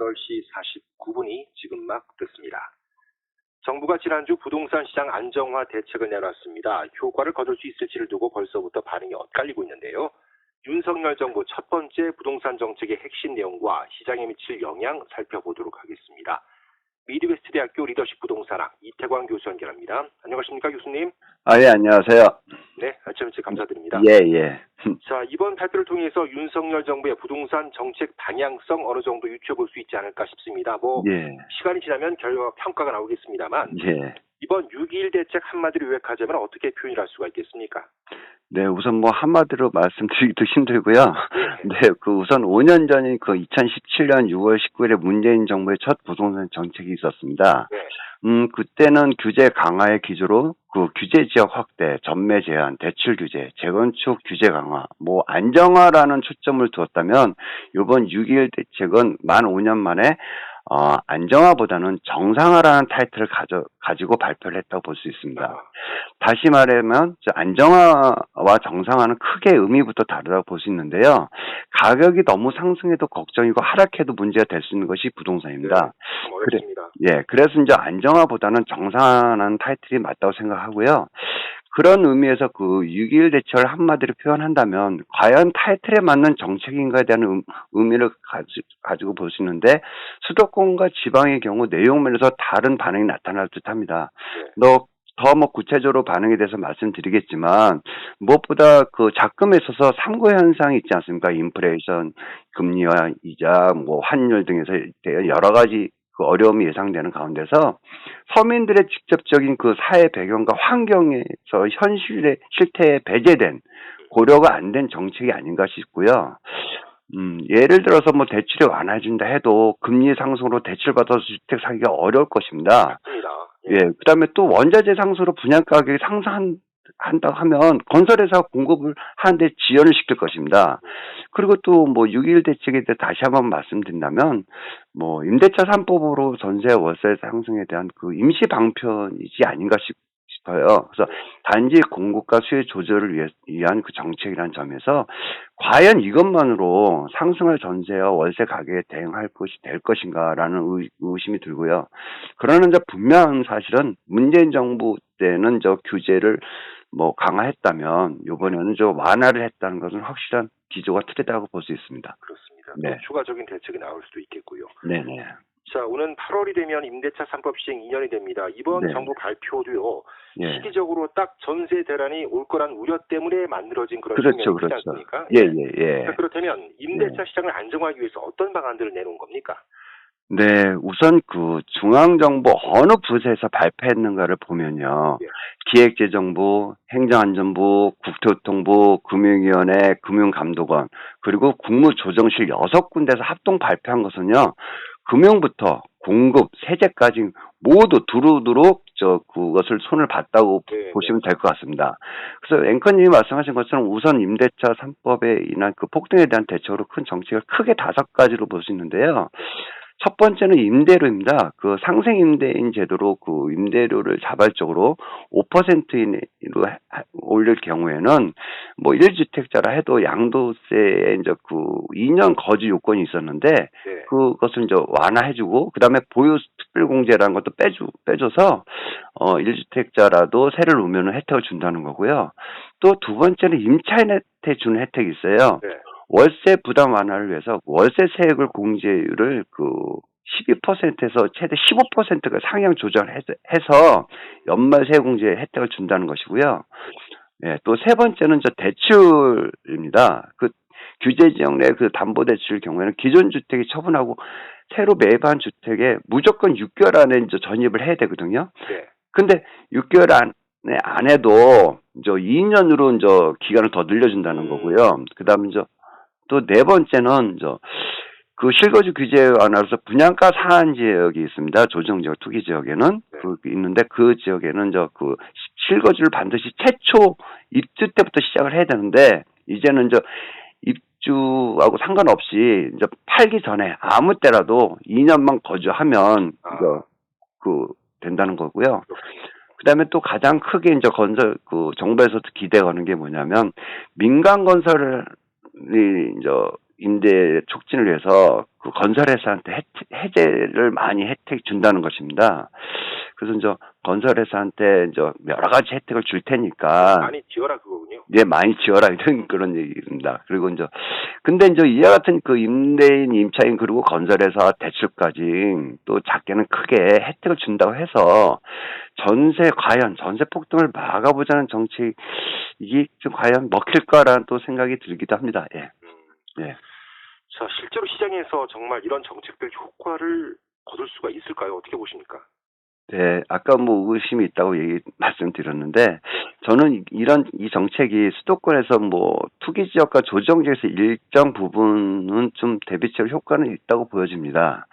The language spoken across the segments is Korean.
8시 49분이 지금 막 됐습니다. 정부가 지난주 부동산 시장 안정화 대책을 내놨습니다. 효과를 거둘 수 있을지를 두고 벌써부터 반응이 엇갈리고 있는데요. 윤석열 정부 첫 번째 부동산 정책의 핵심 내용과 시장에 미칠 영향 살펴보도록 하겠습니다. 미드웨스트 대학교 리더십 부동산학 이태광 교수 연결합니다. 안녕하십니까 교수님? 예, 안녕하세요. 네, 아침 일찍 감사드립니다. 예. 자, 이번 발표를 통해서 윤석열 정부의 부동산 정책 방향성 어느 정도 유추해볼 수 있지 않을까 싶습니다. 예. 시간이 지나면 결과 평가가 나오겠습니다만 예. 이번 6.21 대책 한마디로 요약하자면 어떻게 표현할 수가 있겠습니까? 네, 우선 한마디로 말씀드리기도 힘들고요. 네, 우선 5년 전인 2017년 6월 19일에 문재인 정부의 첫 부동산 정책이 있었습니다. 네. 그때는 규제 강화의 기조로 규제 지역 확대, 전매 제한, 대출 규제, 재건축 규제 강화, 안정화라는 초점을 두었다면 이번 6.21 대책은 만 5년 만에 안정화보다는 정상화라는 타이틀을 가지고 발표를 했다고 볼 수 있습니다. 다시 말하면 안정화와 정상화는 크게 의미부터 다르다고 볼 수 있는데요. 가격이 너무 상승해도 걱정이고 하락해도 문제가 될 수 있는 것이 부동산입니다. 어렵습니다. 그래서 이제 안정화보다는 정상화라는 타이틀이 맞다고 생각하고요. 그런 의미에서 6.21 대책을 한마디로 표현한다면 과연 타이틀에 맞는 정책인가에 대한 의미를 가지고 볼 수 있는데 수도권과 지방의 경우 내용 면에서 다른 반응이 나타날 듯합니다. 더 구체적으로 반응에 대해서 말씀드리겠지만 무엇보다 잡금에 있어서 삼고 현상이 있지 않습니까? 인플레이션, 금리와 이자, 환율 등에서 여러 가지 어려움이 예상되는 가운데서 서민들의 직접적인 사회 배경과 환경에서 현실의 실태에 배제된 고려가 안 된 정책이 아닌가 싶고요. 예를 들어서 대출이 완화해준다 해도 금리 상승으로 대출받아서 주택 사기가 어려울 것입니다. 예, 그다음에 또 원자재 상승으로 분양 가격이 상승한다고 하면 건설회사가 공급을 하는데 지연을 시킬 것입니다. 그리고 또 6.21 대책에 대해 다시 한번 말씀드린다면 임대차 3법으로 전세 월세 상승에 대한 임시 방편이지 아닌가 싶어요. 그래서 단지 공급과 수요 조절을 위한 정책이라는 점에서 과연 이것만으로 상승할 전세와 월세 가격에 대응할 것이 될 것인가라는 의심이 들고요. 그러나 분명한 사실은 문재인 정부 때는 규제를 강화했다면 이번에는 완화를 했다는 것은 확실한 기조가 틀리다고 볼 수 있습니다. 그렇습니다. 네. 또 추가적인 대책이 나올 수도 있겠고요. 네네. 자, 오는 8월이 되면 임대차 3법 시행 2년이 됩니다. 이번 네. 정부 발표도요. 예. 시기적으로 딱 전세 대란이 올 거란 우려 때문에 만들어진 그런 측면이 있지 않습니까? 예. 자, 그렇다면 임대차 시장을 안정화하기 위해서 어떤 방안들을 내놓은 겁니까? 네, 우선 중앙정부 어느 부서에서 발표했는가를 보면요. 기획재정부, 행정안전부, 국토교통부, 금융위원회, 금융감독원, 그리고 국무조정실 6군데에서 합동 발표한 것은요. 금융부터 공급, 세제까지 모두 두루두루 그것을 손을 봤다고 보시면 될 것 같습니다. 그래서 앵커님이 말씀하신 것처럼 우선 임대차 3법에 인한 폭등에 대한 대처로 큰 정책을 크게 5가지로 볼 수 있는데요. 첫 번째는 임대료입니다. 상생 임대인 제도로 임대료를 자발적으로 5%로 올릴 경우에는 1주택자라 해도 양도세에 2년 거주 요건이 있었는데 그것을 완화해주고 그다음에 보유 특별공제라는 것도 빼줘서 1주택자라도 세를 놓으면 혜택을 준다는 거고요. 또 두 번째는 임차인한테 주는 혜택이 있어요. 월세 부담 완화를 위해서 월세 세액을 공제율을 12%에서 최대 15%가 상향 조정해서 연말 세액 공제 혜택을 준다는 것이고요. 네, 또 세 번째는 대출입니다. 규제 지역 내 담보대출 경우에는 기존 주택이 처분하고 새로 매입한 주택에 무조건 6개월 안에 전입을 해야 되거든요. 근데 6개월 안에 안 해도 2년으로 기간을 더 늘려준다는 거고요. 그다음에 또 네 번째는 실거주 규제 완화로서 분양가 상한 지역이 있습니다. 조정지역, 투기 지역에는 있는데 그 지역에는 실거주를 반드시 최초 입주 때부터 시작을 해야 되는데 이제는 입주하고 상관없이 팔기 전에 아무 때라도 2년만 거주하면 된다는 거고요. 그다음에 또 가장 크게 건설 정부에서 기대하는 게 뭐냐면 민간 건설이 임대 촉진을 위해서 그 건설회사한테 해제를 많이 혜택 준다는 것입니다. 그래서 이제 건설회사한테 이제 여러 가지 혜택을 줄 테니까 많이 지어라 그거군요. 네, 많이 지어라 이런 그런 얘기입니다. 그리고 이제 근데 이제 이와 같은 그 임대인, 임차인 그리고 건설회사 대출까지 또 작게는 크게 혜택을 준다고 해서 과연 전세 폭등을 막아보자는 정책 이게 좀 과연 먹힐까라는 또 생각이 들기도 합니다. 예. 예. 자, 실제로 시장에서 정말 이런 정책들 효과를 거둘 수가 있을까요? 어떻게 보십니까? 네, 아까 뭐 의심이 있다고 말씀드렸는데, 저는 이 정책이 수도권에서 뭐 투기 지역과 조정 지역에서 일정 부분은 좀 대비적 효과는 있다고 보여집니다.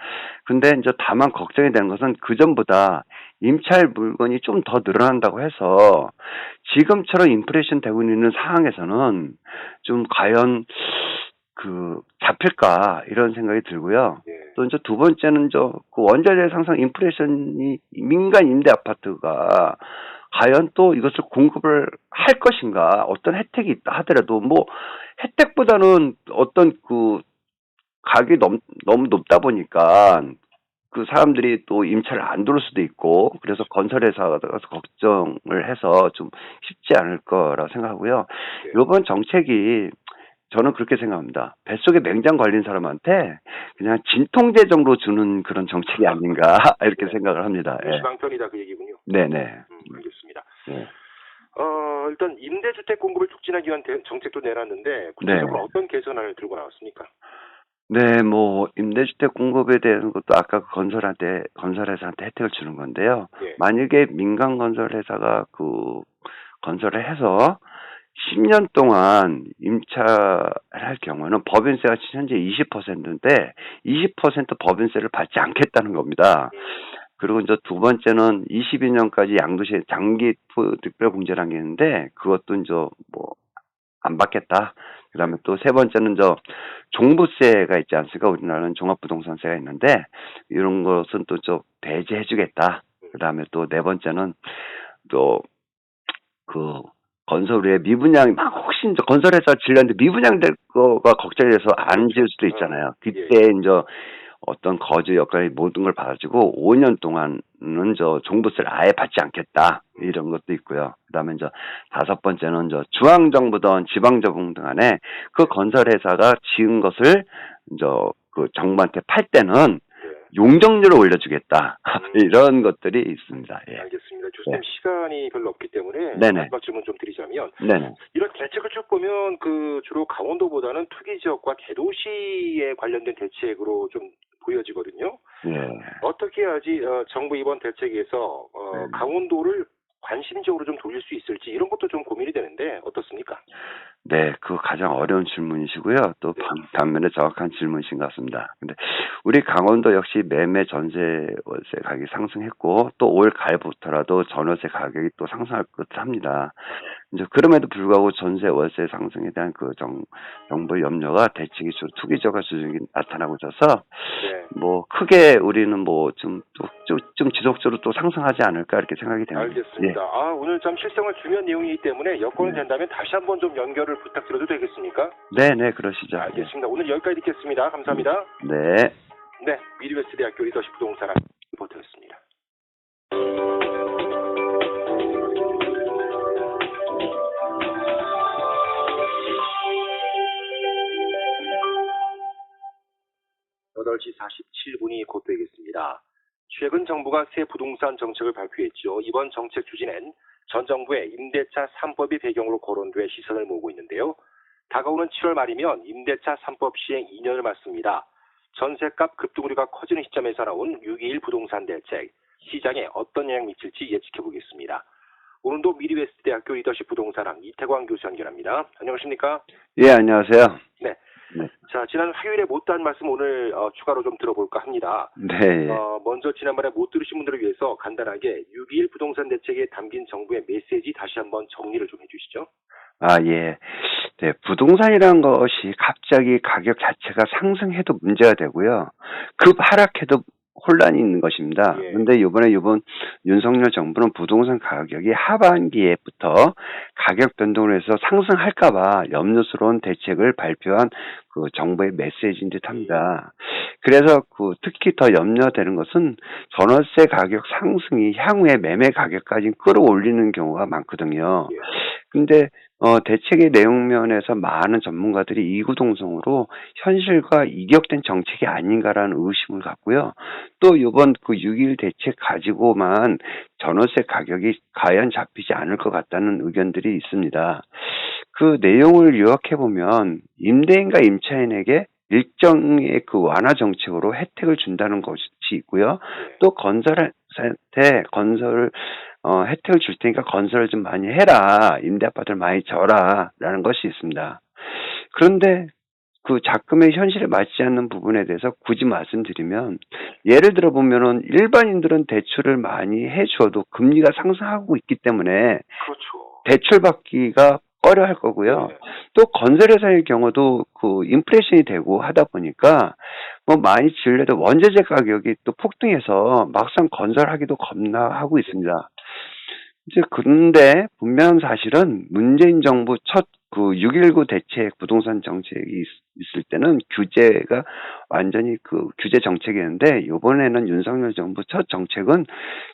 근데 이제 다만 걱정이 되는 것은 그전보다 임차할 물건이 좀 더 늘어난다고 해서 지금처럼 인플레이션 되고 있는 상황에서는 좀 과연 잡힐까 이런 생각이 들고요. 또 이제 두 번째는 그 원자재 상승 인플레이션이 민간 임대 아파트가 과연 또 이것을 공급을 할 것인가, 어떤 혜택이 있다 하더라도 뭐 혜택보다는 어떤 그 가격이 너무 높다 보니까 그 사람들이 또 임차를 안 들을 수도 있고, 그래서 건설회사가 걱정을 해서 좀 쉽지 않을 거라 생각하고요. 이번 정책이 저는 그렇게 생각합니다. 뱃속에 맹장 걸린 사람한테 그냥 진통제 정도 주는 그런 정책이 아닌가 이렇게 생각을 합니다. 지방편이다 그 얘기군요. 네네. 알겠습니다. 네. 일단 임대주택 공급을 촉진하기 위한 정책도 내놨는데 구체적으로 어떤 개선안을 들고 나왔습니까? 네, 뭐 임대주택 공급에 대한 것도 아까 건설회사한테 혜택을 주는 건데요. 만약에 민간 건설회사가 건설을 해서 10년 동안 임차할 경우는 법인세가 현재 20%인데 20% 법인세를 받지 않겠다는 겁니다. 그리고 이제 두 번째는 22년까지 양도세 장기 특별공제라는 게 있는데 그것도 이제 뭐 안 받겠다. 그다음에 또 세 번째는 종부세가 있지 않습니까? 우리나라는 종합부동산세가 있는데 이런 것은 또 좀 배제해주겠다. 그다음에 또 네 번째는 또 건설의 미분양이 혹시 이제 건설회사 질렸는데 미분양될 거가 걱정이 돼서 안 지을 수도 있잖아요. 그때 이제 어떤 거주 여건이 모든 걸 받아주고 5년 동안은 종부세를 아예 받지 않겠다 이런 것도 있고요. 그다음에 이제 다섯 번째는 중앙정부든 지방정부 간에 그 건설회사가 지은 것을 그 정부한테 팔 때는 용적률을 올려주겠다. 이런 것들이 있습니다. 예. 알겠습니다. 교수님 시간이 별로 없기 때문에 마지막 질문 좀 드리자면 이런 대책을 쭉 보면 주로 강원도보다는 투기 지역과 대도시에 관련된 대책으로 좀 보여지거든요. 어떻게 해야지 정부 이번 대책에서 강원도를 관심적으로 좀 돌릴 수 있을지 이런 것도 좀 고민이 되는데 어떻습니까? 네, 가장 어려운 질문이시고요. 또 반면에 정확한 질문이신 것 같습니다. 근데 우리 강원도 역시 매매 전세 월세 가격이 상승했고 또 올 가을부터라도 전월세 가격이 또 상승할 것 합니다. 이제 그럼에도 불구하고 전세 월세 상승에 대한 정부의 염려가 대책이 투기적인 수준이 나타나고 있어서 뭐 크게 우리는 뭐 좀 지속적으로 또 상승하지 않을까 이렇게 생각이 됩니다. 알겠습니다. 오늘 참 실생활 중요한 내용이기 때문에 여건이 된다면 다시 한번 좀 연결을 부탁드려도 되겠습니까? 네, 그러시죠. 알겠습니다. 오늘 여기까지 듣겠습니다. 감사합니다. 네. 미드웨스트 대학교 리더십 부동산 리포터였습니다. (8시 47분이) 곧 되겠습니다. 최근 정부가 새 부동산 정책을 발표했죠. 이번 정책 추진엔 전 정부의 임대차 3법이 배경으로 거론돼 시선을 모으고 있는데요. 다가오는 7월 말이면 임대차 3법 시행 2년을 맞습니다. 전셋값 급등 우려가 커지는 시점에서 나온 6.21 부동산 대책, 시장에 어떤 영향을 미칠지 예측해 보겠습니다. 오늘도 미드웨스트 대학교 리더십 부동산학 이태광 교수 연결합니다. 안녕하십니까? 예, 안녕하세요. 네. 자, 지난 화요일에 못다한 말씀 오늘 추가로 좀 들어볼까 합니다. 네. 먼저 지난번에 못 들으신 분들을 위해서 간단하게 6.21 부동산 대책에 담긴 정부의 메시지 다시 한번 정리를 좀 해주시죠. 예. 네, 부동산이라는 것이 갑자기 가격 자체가 상승해도 문제가 되고요. 급 하락해도 혼란이 있는 것입니다. 예. 그런데 이번 윤석열 정부는 부동산 가격이 하반기에부터 가격 변동을 해서 상승할까봐 염려스러운 대책을 발표한 그 정부의 메시지인 듯합니다. 그래서 그 특히 더 염려되는 것은 전월세 가격 상승이 향후에 매매 가격까지 끌어올리는 경우가 많거든요. 예. 근데 대책의 내용면에서 많은 전문가들이 이구동성으로 현실과 이격된 정책이 아닌가라는 의심을 갖고요. 또 이번 그 6.1 대책 가지고만 전월세 가격이 과연 잡히지 않을 것 같다는 의견들이 있습니다. 그 내용을 요약해 보면 임대인과 임차인에게 일정의 그 완화 정책으로 혜택을 준다는 것이 있고요. 또 건설한테 건설 혜택을 줄 테니까 건설을 좀 많이 해라. 임대 아파트를 많이 져라라는 것이 있습니다. 그런데 그 자금의 현실에 맞지 않는 부분에 대해서 굳이 말씀드리면 예를 들어 보면은 일반인들은 대출을 많이 해줘도 금리가 상승하고 있기 때문에 그렇죠. 대출 받기가 꺼려할 거고요. 네. 또 건설회사의 경우도 그 인플레이션이 되고 하다 보니까 뭐 많이 지으려도 원재재 가격이 또 폭등해서 막상 건설하기도 겁나하고 있습니다. 이제 그런데 분명한 사실은 문재인 정부 첫 그 6.19 대책 부동산 정책이 있을 때는 규제가 완전히 그 규제 정책이었는데 이번에는 윤석열 정부 첫 정책은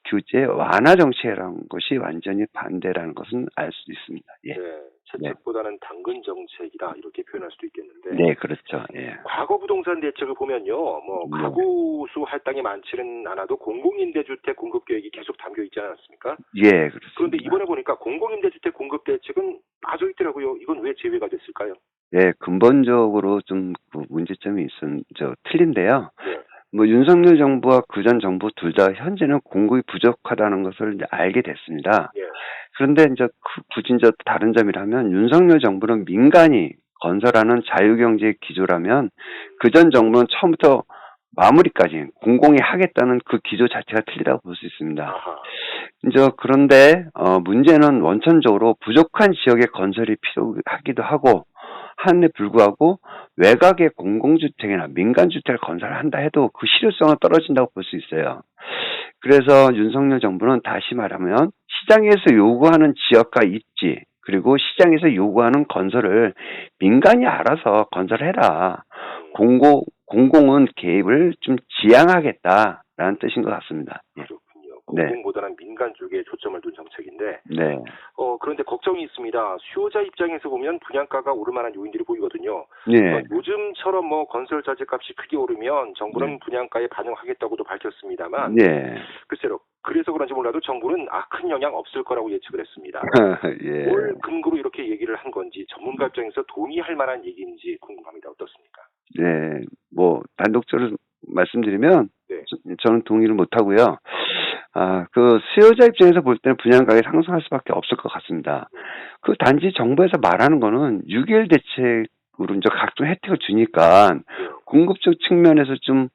규제 완화 정책이라는 것이 완전히 반대라는 것은 알 수 있습니다. 예. 네. 채책보다는 당근 정책이다 이렇게 표현할 수도 있겠는데. 네, 그렇죠. 예. 과거 부동산 대책을 보면요, 뭐 네. 가구 수 할당이 많지는 않아도 공공임대주택 공급 계획이 계속 담겨 있지 않았습니까? 예, 그렇습니다. 그런데 이번에 보니까 공공임대주택 공급 대책은 빠져 있더라고요. 이건 왜 제외가 됐을까요? 예, 근본적으로 좀 그 문제점이 틀린데요. 네. 뭐 윤석열 정부와 그전 정부 둘 다 현재는 공급이 부족하다는 것을 이제 알게 됐습니다. 예. 그런데 이제 굳이 이제 다른 점이라면 윤석열 정부는 민간이 건설하는 자유경제 기조라면 그전 정부는 처음부터 마무리까지 공공이 하겠다는 그 기조 자체가 틀리다고 볼 수 있습니다. 아하. 이제 그런데 문제는 원천적으로 부족한 지역의 건설이 필요하기도 하고 한데 불구하고 외곽의 공공주택이나 민간주택을 건설한다 해도 그 실효성은 떨어진다고 볼 수 있어요. 그래서 윤석열 정부는 다시 말하면 시장에서 요구하는 지역과 입지 그리고 시장에서 요구하는 건설을 민간이 알아서 건설해라. 공공은 개입을 좀 지양하겠다라는 뜻인 것 같습니다. 예. 그렇군요. 네. 공공보다는 민간 쪽에 초점을 둔 정책인데. 네. 그런데 걱정이 있습니다. 수요자 입장에서 보면 분양가가 오를 만한 요인들이 보이거든요. 네. 요즘처럼 뭐 건설 자재 값이 크게 오르면 정부는 네. 분양가에 반영하겠다고도 밝혔습니다만. 네. 글쎄요. 그래서 그런지 몰라도 정부는 큰 영향 없을 거라고 예측을 했습니다. 예. 뭘 근거로 이렇게 얘기를 한 건지 전문가 입장에서 동의할 만한 얘기인지 궁금합니다. 어떻습니까? 네. 뭐 단독적으로 말씀드리면 네. 저는 동의를 못 하고요. 그 수요자 입장에서 볼 때는 분양가가 상승할 수밖에 없을 것 같습니다. 그 단지 정부에서 말하는 거는 6.1 대책으로 이제 각종 혜택을 주니까 공급적 측면에서 좀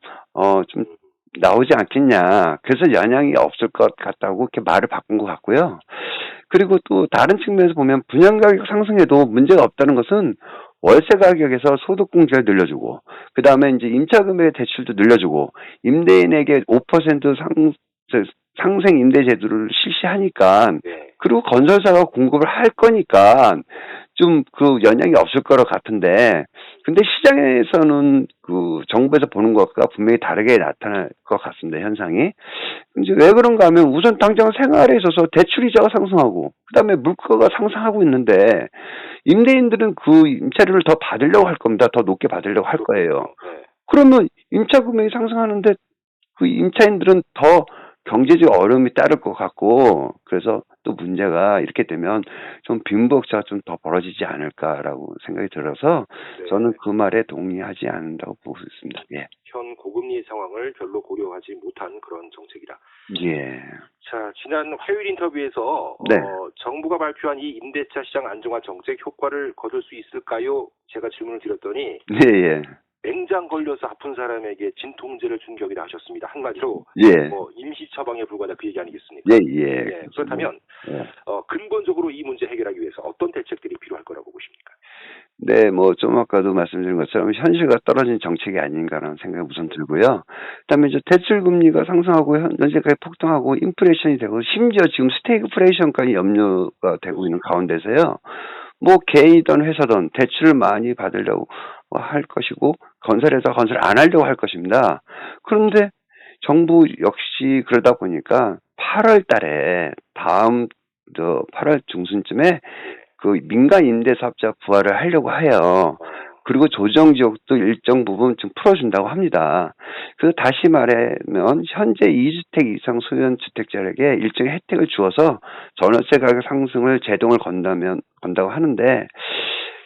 나오지 않겠냐. 그래서 영향이 없을 것 같다고 이렇게 말을 바꾼 것 같고요. 그리고 또 다른 측면에서 보면 분양가격 상승에도 문제가 없다는 것은 월세 가격에서 소득공제를 늘려주고, 그 다음에 이제 임차금액 대출도 늘려주고, 임대인에게 5% 상생 임대 제도를 실시하니까, 네. 그리고 건설사가 공급을 할 거니까 좀 그 영향이 없을 거로 같은데, 근데 시장에서는 그 정부에서 보는 것과 분명히 다르게 나타날 것 같습니다, 현상이. 이제 왜 그런가 하면 우선 당장 생활에 있어서 대출이자가 상승하고, 그 다음에 물가가 상승하고 있는데, 임대인들은 그 임차료를 더 받으려고 할 겁니다. 더 높게 받으려고 할 거예요. 네. 그러면 임차 금액이 상승하는데 그 임차인들은 더 경제적 어려움이 따를 것 같고, 그래서 또 문제가 이렇게 되면 좀 빈부격차가 좀 더 벌어지지 않을까라고 생각이 들어서 네. 저는 그 말에 동의하지 않는다고 보고 있습니다. 예. 현 고금리 상황을 별로 고려하지 못한 그런 정책이다. 예. 자, 지난 화요일 인터뷰에서 네. 정부가 발표한 이 임대차 시장 안정화 정책 효과를 거둘 수 있을까요? 제가 질문을 드렸더니 예, 예. 맹장 걸려서 아픈 사람에게 진통제를 준 격이라 하셨습니다. 한마디로 예. 뭐 임시 처방에 불과하다 그 얘기 아니겠습니까? 예, 예. 네, 그렇다면 예. 근본적으로 이 문제 해결하기 위해서 어떤 대책들이 필요할 거라고 보십니까? 네, 뭐, 좀 아까도 말씀드린 것처럼 현실과 떨어진 정책이 아닌가라는 생각이 우선 들고요. 그다음에 이제 대출금리가 상승하고 현재까지 폭등하고 인플레이션이 되고 심지어 지금 스태그플레이션까지 염려가 되고 있는 가운데서요. 뭐, 개인이든 회사든 대출을 많이 받으려고 할 것이고 건설회사 건설 안 하려고 할 것입니다. 그런데 정부 역시 그러다 보니까 8월 달에 다음 8월 중순쯤에 그 민간 임대사업자 부활을 하려고 해요. 그리고 조정 지역도 일정 부분 좀 풀어준다고 합니다. 그래서 다시 말하면 현재 2주택 이상 소유한 주택자에게 일정의 혜택을 주어서 전월세 가격 상승을 제동을 건다고 하는데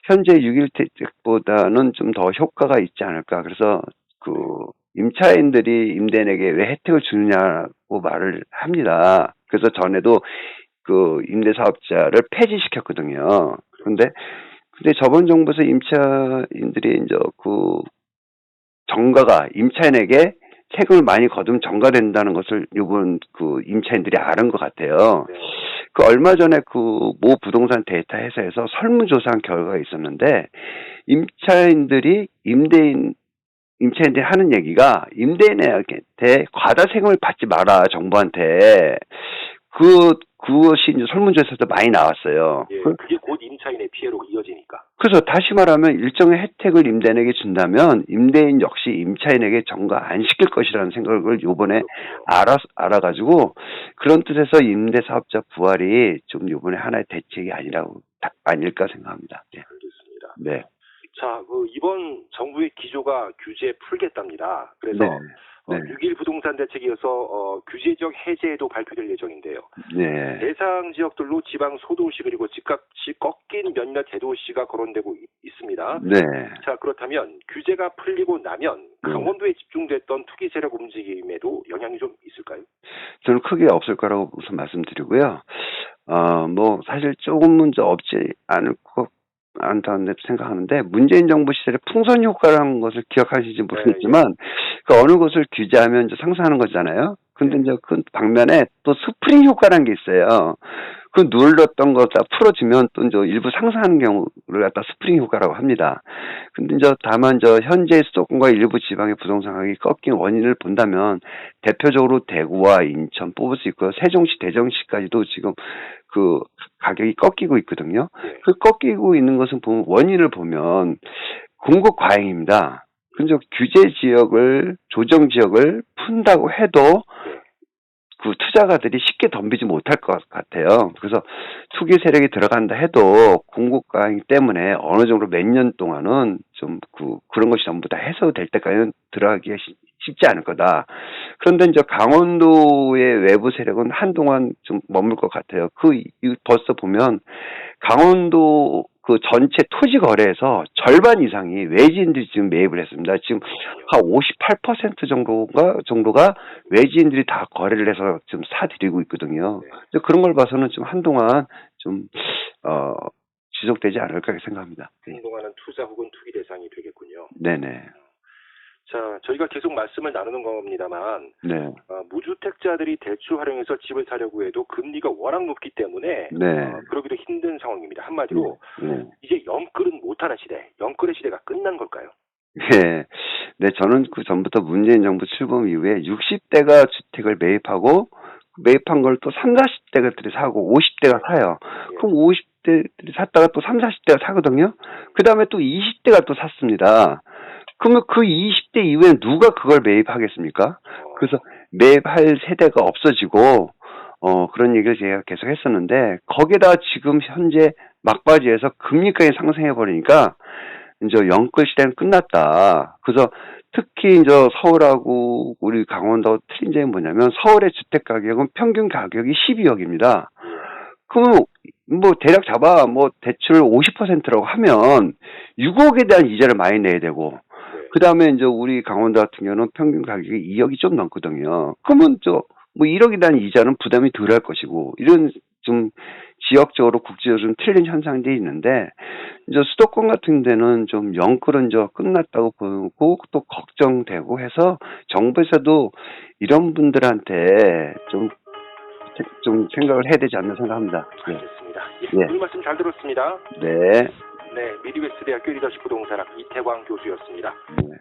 현재 6일택보다는 좀 더 효과가 있지 않을까. 그래서 그 임차인들이 임대인에게 왜 혜택을 주느냐고 말을 합니다. 그래서 전에도 그 임대사업자를 폐지시켰거든요. 근데 저번 정부에서 임차인들이 이제 그 정가가 임차인에게 세금을 많이 거두면 정가된다는 것을 이번 그 임차인들이 알은 것 같아요. 그 얼마 전에 그 모 부동산 데이터 회사에서 설문조사한 결과가 있었는데 임차인들이 하는 얘기가 임대인한테 과다 세금을 받지 마라 정부한테 그것이 이제 설문조사에서도 많이 나왔어요. 예, 그게 곧 임차인의 피해로 이어지니까. 그래서 다시 말하면 일정의 혜택을 임대인에게 준다면 임대인 역시 임차인에게 정가 안 시킬 것이라는 생각을 요번에 알아가지고 그런 뜻에서 임대사업자 부활이 좀 요번에 하나의 대책이 아닐까 생각합니다. 네. 알겠습니다. 네. 자, 이번 정부의 기조가 규제 풀겠답니다. 그래서 네. 6.1 부동산 대책이어서 규제 지역 해제에도 발표될 예정인데요. 네. 대상 지역들로 지방 소도시 그리고 집값이 꺾인 몇몇 대도시가 거론되고 있습니다. 네. 자, 그렇다면 규제가 풀리고 나면 강원도에 집중됐던 투기 세력 움직임에도 영향이 좀 있을까요? 저는 크게 없을 거라고 우선 말씀드리고요. 뭐 사실 조금은 없지 않을 것 않다고 생각하는데 문재인 정부 시절에 풍선 효과라는 것을 기억하실지 모르겠지만 그 어느 것을 규제하면 이제 상승하는 거잖아요. 근데 이제 그 방면에 또 스프링 효과라는 게 있어요. 그 눌렀던 거 다 풀어지면 또 이제 일부 상승하는 경우를 갖다 스프링 효과라고 합니다. 근데 이제 다만 현재 수도권과 일부 지방의 부동산 가격이 꺾인 원인을 본다면 대표적으로 대구와 인천 뽑을 수 있고요. 세종시, 대전시까지도 지금 그 가격이 꺾이고 있거든요. 그 꺾이고 있는 것은 원인을 보면 공급 과잉입니다. 근데 규제 지역을 조정 지역을 푼다고 해도 그 투자가들이 쉽게 덤비지 못할 것 같아요. 그래서 투기 세력이 들어간다 해도 공급 과잉 때문에 어느 정도 몇 년 동안은 좀 그런 것이 전부 다 해소될 때까지는 들어가기가 쉽지 않을 거다. 그런데 이제 강원도의 외부 세력은 한동안 좀 머물 것 같아요. 벌써 보면 강원도 그 전체 토지 거래에서 절반 이상이 외지인들이 지금 매입을 했습니다. 지금 한 58% 정도가 외지인들이 다 거래를 해서 지금 사들이고 있거든요. 그런 걸 봐서는 좀 한동안 좀 지속되지 않을까 생각합니다. 한동안은 투자 혹은 투기 대상이 되겠군요. 네네. 자, 저희가 계속 말씀을 나누는 겁니다만, 네. 무주택자들이 대출 활용해서 집을 사려고 해도 금리가 워낙 높기 때문에, 네. 그러기도 힘든 상황입니다. 한마디로, 네. 이제 영끌은 못하는 시대, 영끌의 시대가 끝난 걸까요? 네. 네, 저는 그 전부터 문재인 정부 출범 이후에 60대가 주택을 매입한 걸 또 3, 40대들이 사고 50대가 사요. 그럼 50대들이 샀다가 또 3, 40대가 사거든요. 그 다음에 또 20대가 또 샀습니다. 그러면 그 20대 이후에 누가 그걸 매입하겠습니까? 그래서 매입할 세대가 없어지고, 그런 얘기를 제가 계속 했었는데, 거기에다 지금 현재 막바지에서 금리까지 상승해버리니까, 이제 영끌 시대는 끝났다. 그래서 특히 이제 서울하고 우리 강원도 틀린 점이 뭐냐면, 서울의 주택 가격은 평균 가격이 12억입니다. 그러면 뭐 대략 잡아 대출 50%라고 하면 6억에 대한 이자를 많이 내야 되고, 그 다음에 이제 우리 강원도 같은 경우는 평균 가격이 2억이 좀 넘거든요. 그러면 1억에 대한 이자는 부담이 덜 할 것이고, 이런 좀 지역적으로 국지적으로 좀 틀린 현상들이 있는데, 이제 수도권 같은 데는 좀 영끌은 끝났다고 보고 또 걱정되고 해서 정부에서도 이런 분들한테 좀 생각을 해야 되지 않나 생각합니다. 알겠습니다. 예. 오늘 말씀 잘 들었습니다. 네. 네, 미드웨스트 대학교 리더십 부동산학 이태광 교수였습니다. 네.